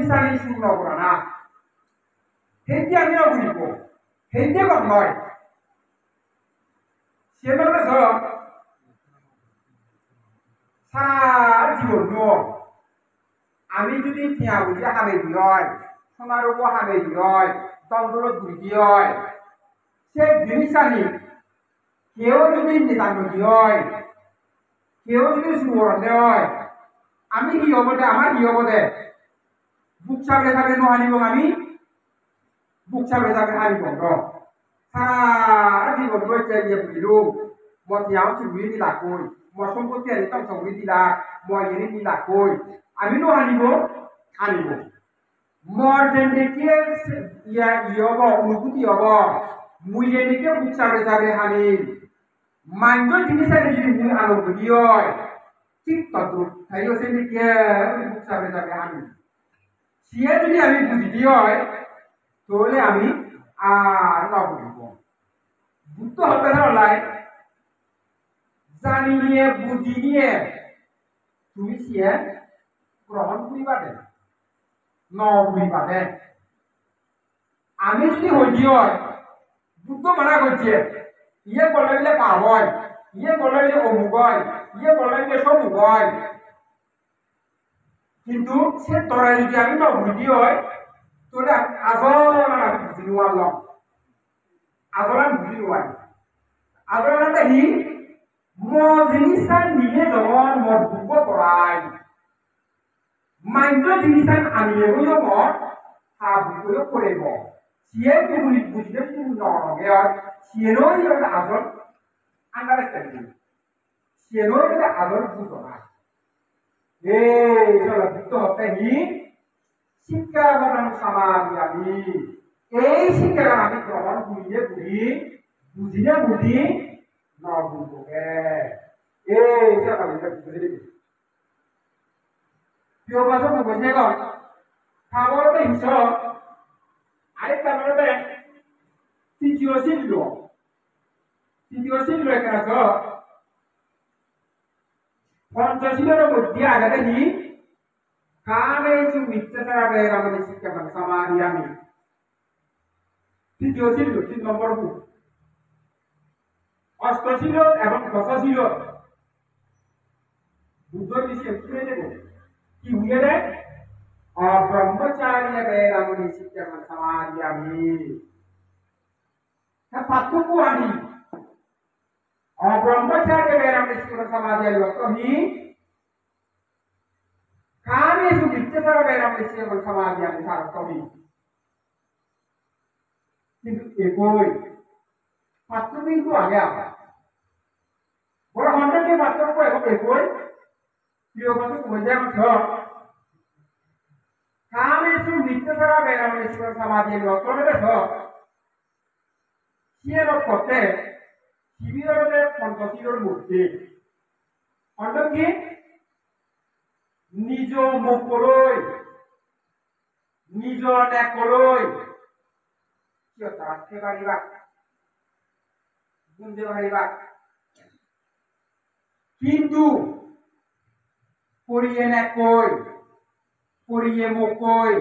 নিচানি চুৰ নকৰা না সেইটি আমি বুজিব সেইটি কম নয় সেগুলো সারা জীবন আমি যদি টিয়া বুঝে হামে হয় সোনার উপর হামে হয় তন্দ্র বুঝি হয় সে জিনিসানি কেউ যদি নিজানি হয় কেউ যদি সুবর্ণে হয় আমি কি হব দে আমার কি হব দে বুক চাপে চাপে নহানিব আমি বুক চাপে চাপে হারিব সারা জীবন রয়েছে ইয়ে বুঝলো মতিয়াও চুবুরি দিলা কই মই সম্পত্তি আনি তাম চুবুরি দিলা মই এনে দিলা কই আমি নহানিব আনিব মর যেদিকে ইয়া ইয়ব অনুভূতি হব মুই যেদিকে বুক চাপে চাপে হানি মাইন্ড জিনিসের যদি মুই আলো বুঝি হয় ঠিক তদ্রুপ তাই সেদিকে বুক চাপে চাপে হানি সিয়ে যদি আমি বুঝি হয় তাহলে আমি আর না বুঝব বুঝতে হবে না জানি নিয়ে বুঝি নিয়ে তুমি সিয়ে গ্রহণ করিবা দে ন বুঝিবা দে আমি যদি হই হয় বুঝতে মানা করছে ইয়ে বললে দিলে পাপ হয় ইয়ে বললে দিলে অমুক হয় ইয়ে বললে দিলে সমুক হয় কিন্তু সে তরা যদি আমি ন বুঝি হয় তাহলে আজল আমি বুঝি নোয়ারলাম আজল আমি বুঝি নোয়ারি আজল হি জিনিসান নিয়ে যখন মত বুঝব করাই মাইন্ড জিনিসান আনিয়ে হইও মত হা বুঝবইও করিব সিয়ে তুমি বুঝলে তুমি নরগে সিয়েরও এটা আজল আন্ডারস্ট্যান্ডিং সিয়েরও এটা আজল বুঝো না চলো বুঝতে হতে হি শিক্ষা বনাম সমাধি আমি এই শিক্ষা আমি গ্রহণ করিয়ে করি বুঝিলে বুঝি ন বুঝবোগে চলো এটা বুঝে দিবি প্রিয় ভাষা বুঝে গল খাবারতে হিসাব আরেকটা বলতে তৃতীয় শিল্প এখানে পঞ্চশীলের মধ্যে আগে দেখি কামে মিথ্যাচারা বের আমাদের শিক্ষা মানে সমাধি আমি তৃতীয় শিল্প 3 নম্বর বুক অষ্টশীল এবং দশশীল বুদ্ধ বিষয়ে শুনে দেব কি হইয়ে দেয় ব্রহ্মচারী বের আমাদের শিক্ষা মানে সমাধি আমি পার্থক্য আনি ব্রহ্মচারী বের আমাদের শিক্ষা সমাধি আমি অর্থহি কামে মিথ্যাচারা বের আমাদের শিক্ষা সমাধি আমি সারা কবি কিন্তু একই পার্থক্য কিন্তু আগে আবার বড় হন্ড্রেড পার্থক্য এবং একই প্রিয় কথা বুঝে আমার কামেশু মিথ্যাচারা বের আমাদের শিক্ষা সমাধি আমি অর্থ সিয়ের করতে শিবিরের পঞ্চশীলের মধ্যে অন্য কি নিজ মুখলৈ নিজ নেকলৈ কিয় রাখতে পারিবা বুঝতে পারিবা কিন্তু পড়িয়ে নেকই পড়িয়ে মুখই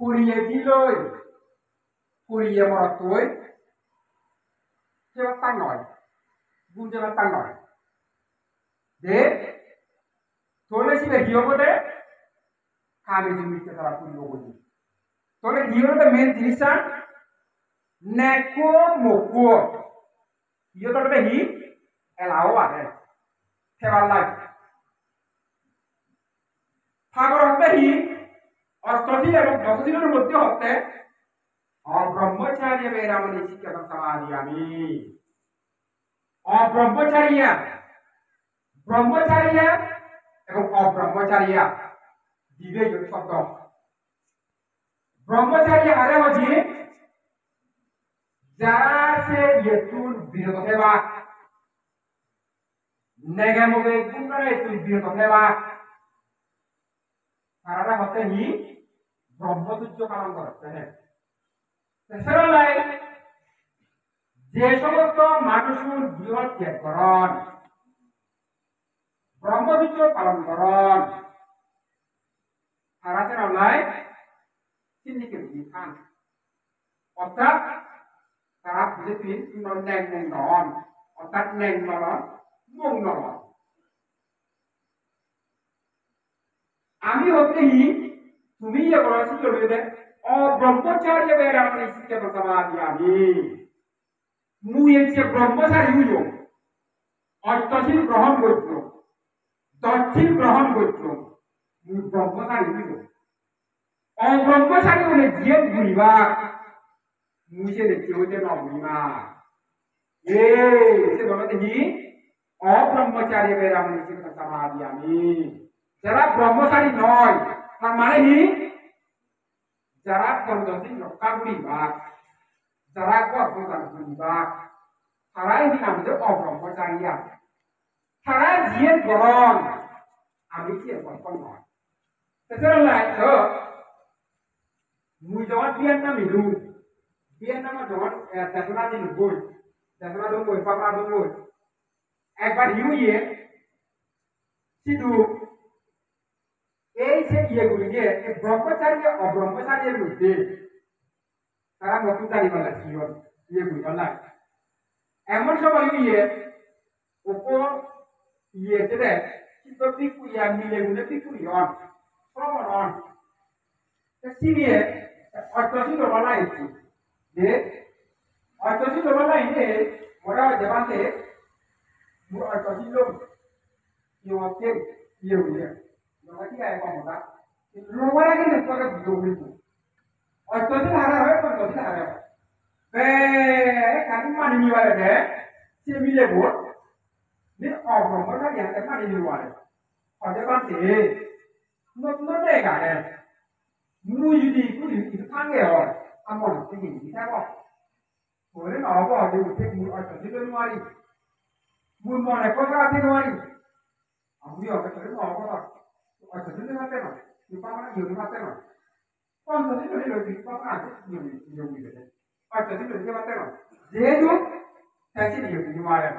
পড়িয়ে দিলই পড়িয়ে মরতই সেটা নয় বুঝতে পারতাম নয় দে তোলে সিলে হিয়বদে কামে জমিতে তারা পুণ্য বলি তোলে হিয়বদে মেন জিনিসটা নেকো মকো হিয়বদে হি এলাও আদে থেবার লাগ ফাগর হতে হি অষ্টশীল এবং দশশীলের মধ্যে হতে ব্রহ্মচারী বেরামণি শিক্ষা সমাধি আমি ব্রহ্মচারিয়া এবং অব্রহ্মচারিয়া দিবে শব্দ ব্রহ্মচারী আরে হচ্ছে যারা সে ইয়েতুর বিরত হেবা নেগে মগে গুণরে তুই বিরত হেবা তারা হতে হি ব্রহ্মচর্য পালন করতে হ্যাঁ যে সমস্ত মানুষের জীবন ত্যাগ করন ব্রহ্মচর্য পালন করন তারা যেন নাই চিন্নিকে খান অর্থাৎ তারা বুঝে তুই ন্যাং মং নন অর্থাৎ ন্যাং নন মং নন আমি হতেই তুমি যে বলছি চলবে দে ব্রহ্মচার্য বেরামনি শিক্ষা সমাধি আমি মুই এসে ব্রহ্মচারী হইল অর্থশীল গ্রহণ করত দক্ষিণ গ্রহণ করত মুই ব্রহ্মচারী হইল অব্রহ্মচারী হলে জিয়ে ঘুরিবা মুই সে দেখতে হইতে নঘুরিবা সে বলে দেখি অব্রহ্মচারী বেরামনি শিক্ষা সমাধি আমি যারা ব্রহ্মচারী নয় তার মানে কি যারা পঞ্চশীল রক্ষা করিবা যারা গর্ভদান করিবা তারাই আমাদের অব্রহ্মচারী তারা জিয়ে গ্রহণ আমি জিয়ে গ্রহণ নয় তাছাড়া মুই যখন বিয়ার নাম ইলু বিয়ার নামা যখন দেখনা দিন বই দেখনা দম বই পাপা দম বই একবার ইয়ে শুধু এই যে ইয়েগুলিকে ব্রহ্মচারী অব্রহ্মচারীর মধ্যে তারা নতুন দাঁড়িয়ে লাগছিল ইয়েগুলি অনলাইন এমন সময় ইয়ে ওপর ইয়ে যেটা কিন্তু পিকু ইয়া মিলে গুলে পিকু ইয়ন প্রমাণ অন সিবিএ অর্থশীল বলাইছি যে অর্থশীল বলাইলে ওরা দেবাতে অর্থশীল ইয়ে ইয়ে গুলি কি আয় কমটা লোবার আগে নেটওয়ার্কে ভিডিও গুলি অর্থশীল হারা হয় অর্থশীল হারা হয় বে কানি মানি নিবারে দে সে মিলে বোর্ড নি অব্রহ্মচারী হাতে মানি নিবারে হতে পারতে নতুন দেখা হে মুই যদি কুড়ি থাঙ্গে হয় আমার থেকে দিতে পার ওরে নব হতে উঠে মুই অর্থশীল নিবারি মুই মনে কথা আছে নিবারি আমি অর্থশীল নব কথা অর্থশীল নিবাতে না নিপামনা ইয়ে নিবাতে না পঞ্চশীল হইল নিপামনা ইয়ে ইয়ে নিবাতে অর্থশীল নিবাতে না যেহেতু তাই ইয়ে নিবারে